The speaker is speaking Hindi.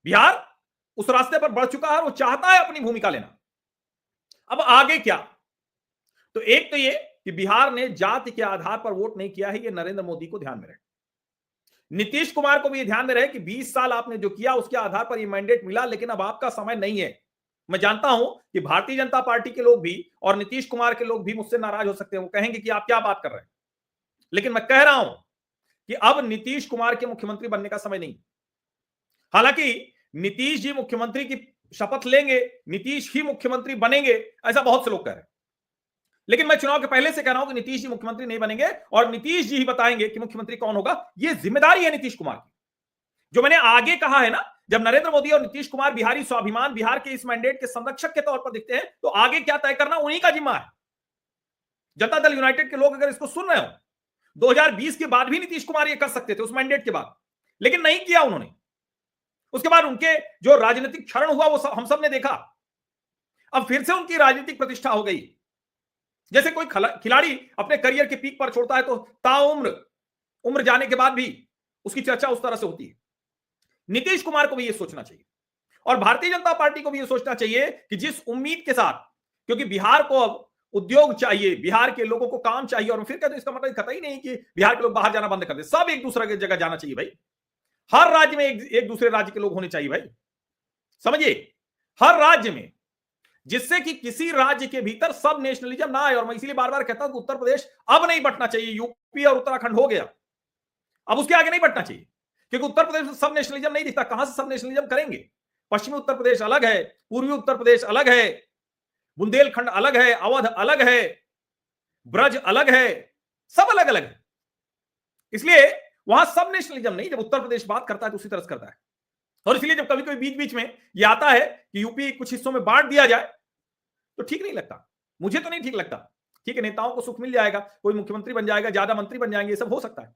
बिहार उस रास्ते पर बढ़ चुका है और वो चाहता है अपनी भूमिका लेना। अब आगे क्या? तो एक तो ये कि बिहार ने जाति के आधार पर वोट नहीं किया है, ये नरेंद्र मोदी को ध्यान में रहे। नीतीश कुमार को भी ध्यान में रहे कि 20 साल आपने जो किया उसके आधार पर ये मैंडेट मिला, लेकिन अब आपका समय नहीं है। मैं जानता हूं कि भारतीय जनता पार्टी के लोग भी और नीतीश कुमार के लोग भी मुझसे नाराज हो सकते हैं, वो कहेंगे कि आप क्या बात कर रहे हैं, लेकिन मैं कह रहा हूं कि अब नीतीश कुमार के मुख्यमंत्री बनने का समय नहीं। हालांकि नीतीश जी मुख्यमंत्री की शपथ लेंगे, नीतीश ही मुख्यमंत्री बनेंगे, ऐसा बहुत से लोग कह रहे हैं, लेकिन मैं चुनाव के पहले से कह रहा हूं कि नीतीश जी मुख्यमंत्री नहीं बनेंगे और नीतीश जी ही बताएंगे कि मुख्यमंत्री कौन होगा। यह जिम्मेदारी है नीतीश कुमार की। जो मैंने आगे कहा है ना, जब नरेंद्र मोदी और नीतीश कुमार बिहारी स्वाभिमान, बिहार के इस मैंडेट के संरक्षक के तौर पर दिखते हैं, तो आगे क्या तय करना उन्हीं का जिम्मा है। जनता दल यूनाइटेड के लोग अगर इसको सुन रहे हो, 2020 के बाद भी नीतीश कुमार ये कर सकते थे उस मैंडेट के बाद, लेकिन नहीं किया उन्होंने। उसके बाद उनके जो राजनीतिक क्षरण हुआ वो हम सब ने देखा। अब फिर से उनकी राजनीतिक प्रतिष्ठा हो गई। जैसे कोई खिलाड़ी अपने करियर के पीक पर छोड़ता है तो उम्र जाने के बाद भी उसकी चर्चा उस तरह से होती है। नीतीश कुमार को भी यह सोचना चाहिए और भारतीय जनता पार्टी को भी यह सोचना चाहिए कि जिस उम्मीद के साथ, क्योंकि बिहार को अब उद्योग चाहिए, बिहार के लोगों को काम चाहिए, और फिर कहते इसका मतलब कतई नहीं कि बिहार के लोग बाहर जाना बंद कर दे। सब एक दूसरे की जगह जाना चाहिए भाई। हर राज्य में एक दूसरे राज्य के लोग होने चाहिए भाई, समझिए, हर राज्य में, जिससे कि किसी राज्य के भीतर सब नेशनलिज्म ना आए। और मैं इसीलिए बार बार कहता हूं कि उत्तर प्रदेश अब नहीं बंटना चाहिए। यूपी और उत्तराखंड हो गया, अब उसके आगे नहीं बंटना चाहिए, क्योंकि उत्तर प्रदेश में सब नेशनलिज्म नहीं दिखता। कहां से सब नेशनलिज्म करेंगे? पश्चिमी उत्तर प्रदेश अलग है, पूर्वी उत्तर प्रदेश अलग है, बुंदेलखंड अलग है, अवध अलग है, ब्रज अलग है, सब अलग अलग है। इसलिए वहां सब नेशनलिज्म नहीं, जब उत्तर प्रदेश बात करता है तो उसी तरह से करता है। और इसलिए जब कभी कभी बीच बीच में ये आता है कि यूपी कुछ हिस्सों में बांट दिया जाए, तो ठीक नहीं लगता। मुझे तो नहीं ठीक लगता। ठीक है, नेताओं को सुख मिल जाएगा, कोई मुख्यमंत्री बन जाएगा, ज्यादा मंत्री बन जाएंगे, ये सब हो सकता है।